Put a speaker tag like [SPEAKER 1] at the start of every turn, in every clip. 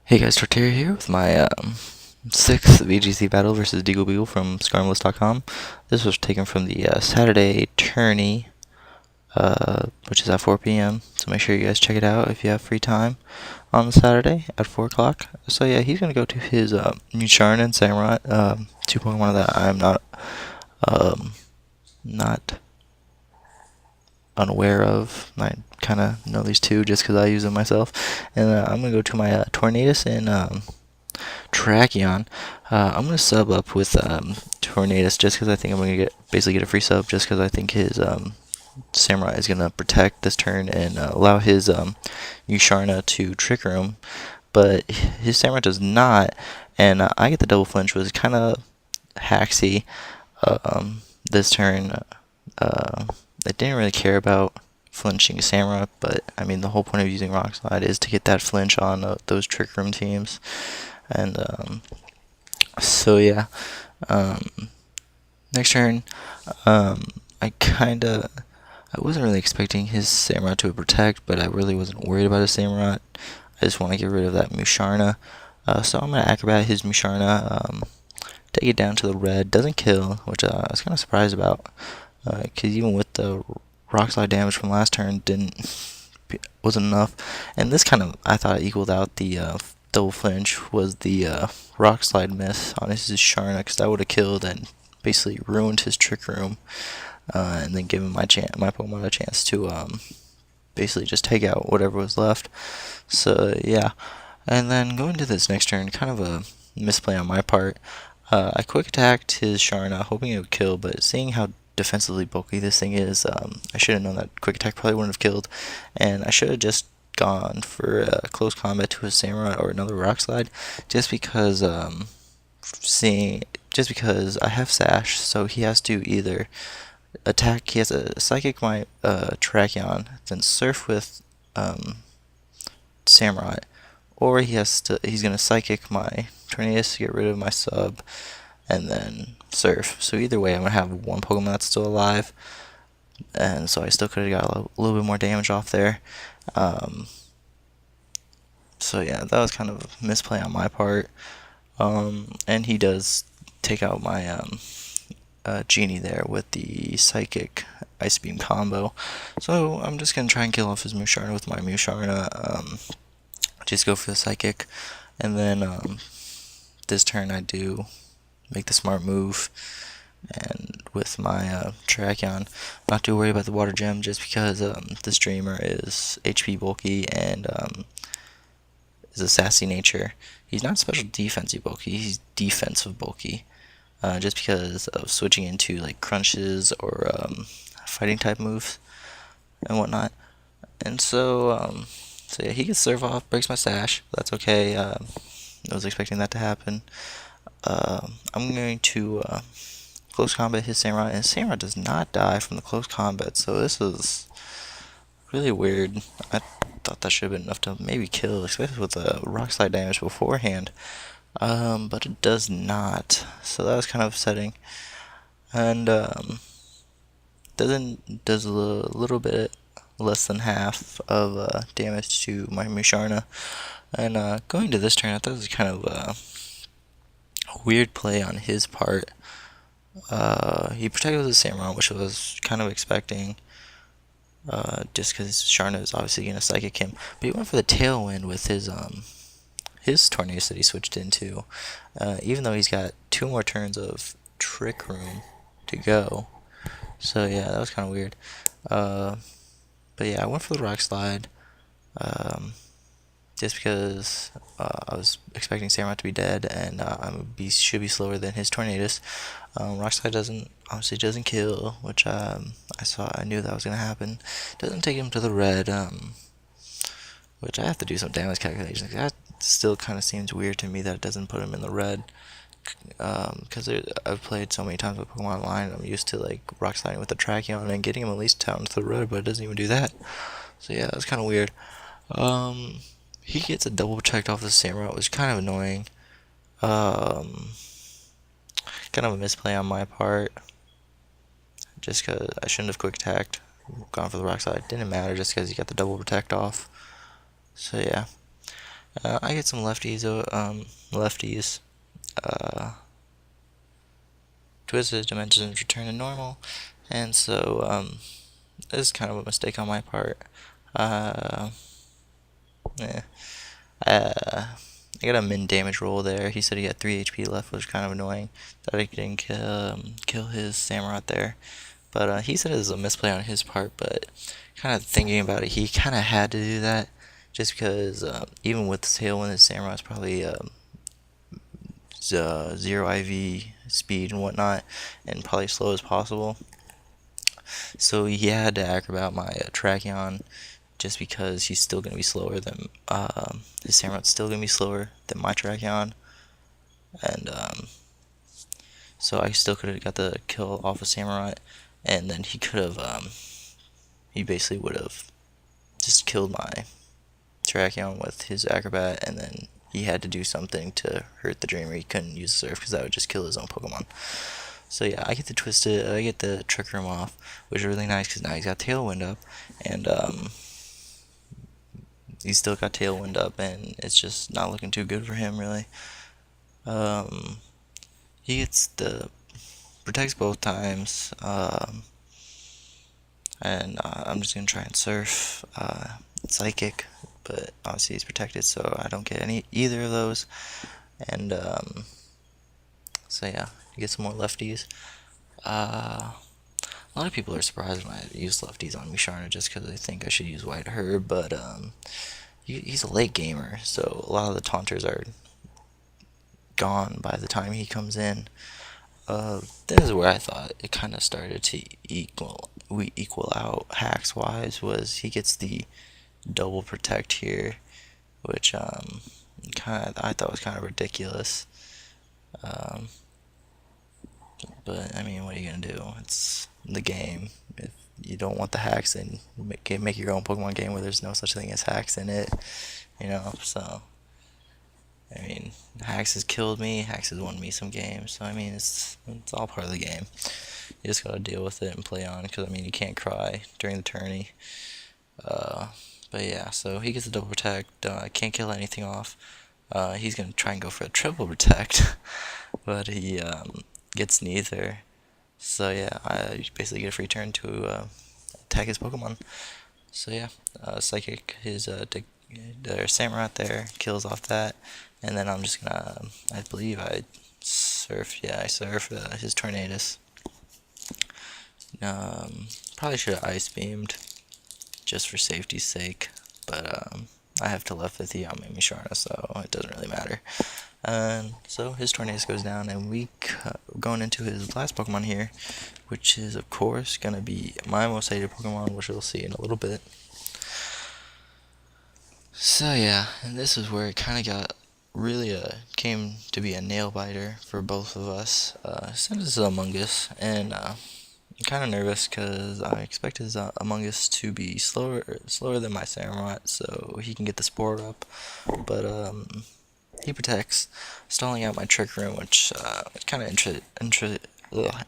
[SPEAKER 1] Hey guys, Tortilla here with my sixth VGC battle versus DeagleBeagle from scarmless.com. This was taken from the Saturday tourney, which is at 4 p.m. So make sure you guys check it out if you have free time on Saturday at 4 o'clock. So yeah, he's gonna go to his Musharna and Samurai, two Pokemon that I'm not unaware of. I kind of know these two just because I use them myself. And I'm gonna go to my Tornadus and Tracheon. I'm gonna sub up with Tornadus just because I think I'm gonna basically get a free sub just because I think his Samurai is gonna protect this turn and allow his Musharna to Trick Room, but his Samurai does not, and I get the double flinch, was kind of haxy this turn. I didn't really care about flinching Samurai, but I mean the whole point of using Rock Slide is to get that flinch on those Trick Room teams. And so yeah, next turn, I wasn't really expecting his Samurai to protect, but I really wasn't worried about his Samurai. I just want to get rid of that Musharna. So I'm gonna Acrobat his Musharna, take it down to the red. Doesn't kill, which I was kind of surprised about, because even with the Rock Slide damage from last turn, wasn't enough. And this kind of, I thought, equaled out the double flinch was the Rock Slide miss on his Sharna, because that would have killed and basically ruined his Trick Room, and then given my Pokemon a chance to basically just take out whatever was left. So yeah, and then going to this next turn, kind of a misplay on my part. I quick attacked his Sharna, hoping it would kill, but seeing how defensively bulky this thing is, I should have known that quick attack probably wouldn't have killed, and I should have just gone for close combat to a Samurai or another Rock Slide, just because I have Sash, so he has to either attack. He has to Psychic my Tracheon, then Surf with Samurai, or he's gonna Psychic my Tornadus to get rid of my sub, and then Surf. So either way, I'm gonna have one Pokemon that's still alive, and so I still could have got a little bit more damage off there. So yeah, that was kind of a misplay on my part. And he does take out my Genie there with the Psychic Ice Beam combo. So I'm just gonna try and kill off his Musharna with my Musharna. Just go for the Psychic, and then this turn I do make the smart move, and with my Tracheon, not too worried about the Water Gem, just because this Dreamer is HP bulky and is a sassy nature. He's not special defensive bulky, he's defensive bulky, just because of switching into like crunches or fighting type moves and whatnot. And so yeah, he gets Serve Off, breaks my Sash. That's okay. I was expecting that to happen. I'm going to close combat his Samurai, and Samurai does not die from the close combat, so this is really weird. I thought that should have been enough to maybe kill, especially with the Rock Slide damage beforehand, but it does not, so that was kind of upsetting. And does a little bit less than half of damage to my Musharna. And going to this turn, I thought it was kind of a weird play on his part. He protected with his Samurai, which I was kind of expecting, just because Sharna is obviously going to Psychic him. But he went for the Tailwind with his Tornadus that he switched into, even though he's got 2 more turns of Trick Room to go. So yeah, that was kind of weird. But yeah, I went for the Rock Slide, just because I was expecting Samurai to be dead, and should be slower than his Tornadus. Rock Slide obviously doesn't kill, which I knew that was gonna happen. Doesn't take him to the red, which I have to do some damage calculations. That still kind of seems weird to me that it doesn't put him in the red. Because I've played so many times with Pokemon Online, I'm used to like Rock Sliding with the Tracheon and getting him at least down to the red, but it doesn't even do that. So yeah, that's kind of weird. He gets a double checked off the Samurai, which is kind of annoying. Kind of a misplay on my part, just because I shouldn't have quick attacked, gone for the Rock Slide. Didn't matter just because he got the double protect off. So yeah. I get some lefties. Uh, Twisted dimensions return to normal, and so this is kind of a mistake on my part. Uh, eh. I got a min damage roll there. He said he had 3 HP left, which was kind of annoying that I didn't kill his Samurai there. But he said it was a misplay on his part, but kind of thinking about it, he kind of had to do that just because even with the Tailwind, his Samurai is probably 0 IV speed and whatnot, and probably slow as possible. So he had to acrobat my Tracheon just because he's still going to be slower than his Samurai's still going to be slower than my Tracheon, and so I still could have got the kill off of Samurai, and then he could have he basically would have just killed my Tracheon with his Acrobat, and then he had to do something to hurt the Dreamer. He couldn't use the Surf because that would just kill his own Pokemon. So yeah, I get the Twisted, I get the Trick Room off, which is really nice because now he's got Tailwind up, and he's still got Tailwind up, and it's just not looking too good for him really. He gets the protects both times, and I'm just gonna try and Surf Psychic, but obviously he's protected, so I don't get either of those, and so yeah, you get some more lefties. A lot of people are surprised when I use lefties on Musharna just because they think I should use White Herb, but he's a late gamer, so a lot of the taunters are gone by the time he comes in. This is where I thought it kind of started to equal out hacks wise, was he gets the double protect here, which kind of I thought was kind of ridiculous. But I mean, what are you gonna do? It's the game. If you don't want the hacks, then make your own Pokemon game where there's no such thing as hacks in it. So I mean, hacks has killed me. Hacks has won me some games. So I mean, it's all part of the game. You just gotta deal with it and play on. Because I mean, you can't cry during the tourney. But yeah, so he gets a double protect. Can't kill anything off. He's gonna try and go for a triple protect, but he gets neither. So yeah, I basically get a free turn to attack his Pokemon. So yeah, Psychic, his their Samurai there, kills off that, and then I'm just gonna, I believe I surf his Tornadus. Probably should have Ice Beamed, just for safety's sake, but I have telepathy on my Musharna, so it doesn't really matter. So his Tornadus goes down, and we going into his last Pokemon here, which is of course gonna be my most hated Pokemon, which we'll see in a little bit. So yeah, and this is where it kind of got really came to be a nail biter for both of us. Since it's Among Us, and I'm kind of nervous because I expected Among Us to be slower than my Samurai, so he can get the Spore up, but he protects, stalling out my Trick Room, which kind of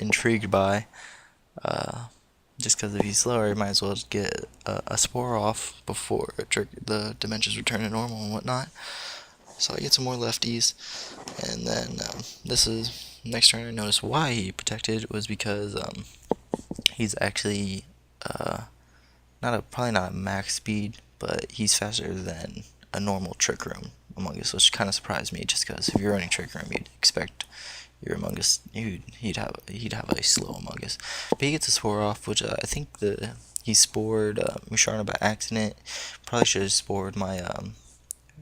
[SPEAKER 1] intrigued by. Just because if he's slower, he might as well just get a Spore off before the dimensions return to normal and whatnot. So I get some more lefties, and then this is next turn. I noticed why he protected was because he's actually probably not max speed, but he's faster than a normal Trick Room Among Us, which kind of surprised me. Just because if you're running Trick Room, you'd expect your Among Us, he'd have a slow Among Us. But he gets a Spore off, which I think he spored Musharna by accident. Probably should have spored my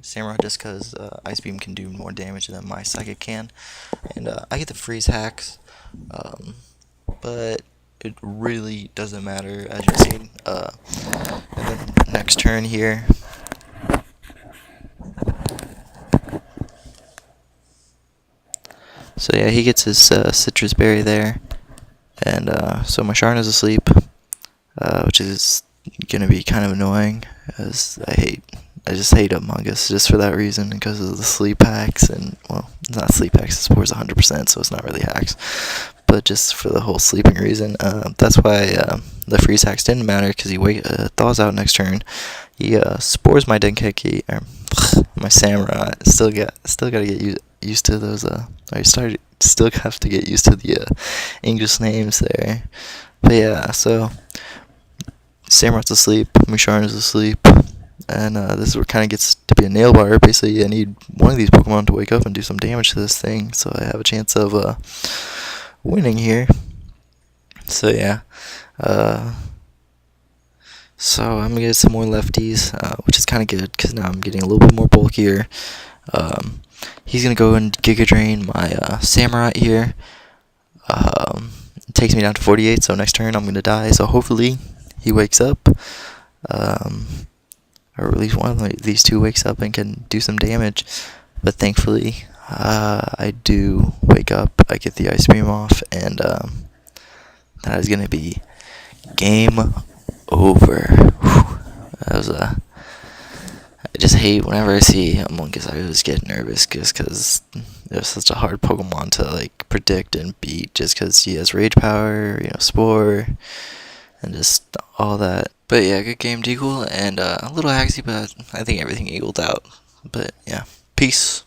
[SPEAKER 1] Samurai just because Ice Beam can do more damage than my Psychic can. And I get the freeze hacks, but it really doesn't matter, as you've seen. And then next turn here, so yeah, he gets his Citrus Berry there, and so my Sharna's asleep, which is gonna be kind of annoying, as I just hate Among Us just for that reason, because of the sleep hacks, and well, it's not sleep hacks, the Spore's 100%, so it's not really hacks, but just for the whole sleeping reason. That's why the freeze hacks didn't matter, because he thaws out next turn. He spores my Denkeki, or my Samurai. Still gotta get used to those. Still have to get used to the English names there. But yeah, so Samurai's asleep, Musharna's asleep, and this is where it kind of gets to be a nail biter. Basically, I need one of these Pokemon to wake up and do some damage to this thing, so I have a chance of winning here. So yeah, so I'm gonna get some more lefties, which is kind of good because now I'm getting a little bit more bulkier. He's gonna go and Giga Drain my Samurai here. It takes me down to 48, so next turn I'm gonna die. So hopefully he wakes up, or at least one of these two wakes up and can do some damage. But thankfully, I do wake up. I get the Ice Beam off, and that is gonna be game over. Whew. That was I just hate whenever I see Amonkhet. I always get nervous just because they're such a hard Pokemon to like predict and beat, just because he has Rage Power, Spore, and just all that. But yeah, good game, Deagle, and a little haxy, but I think everything equaled out. But yeah, peace.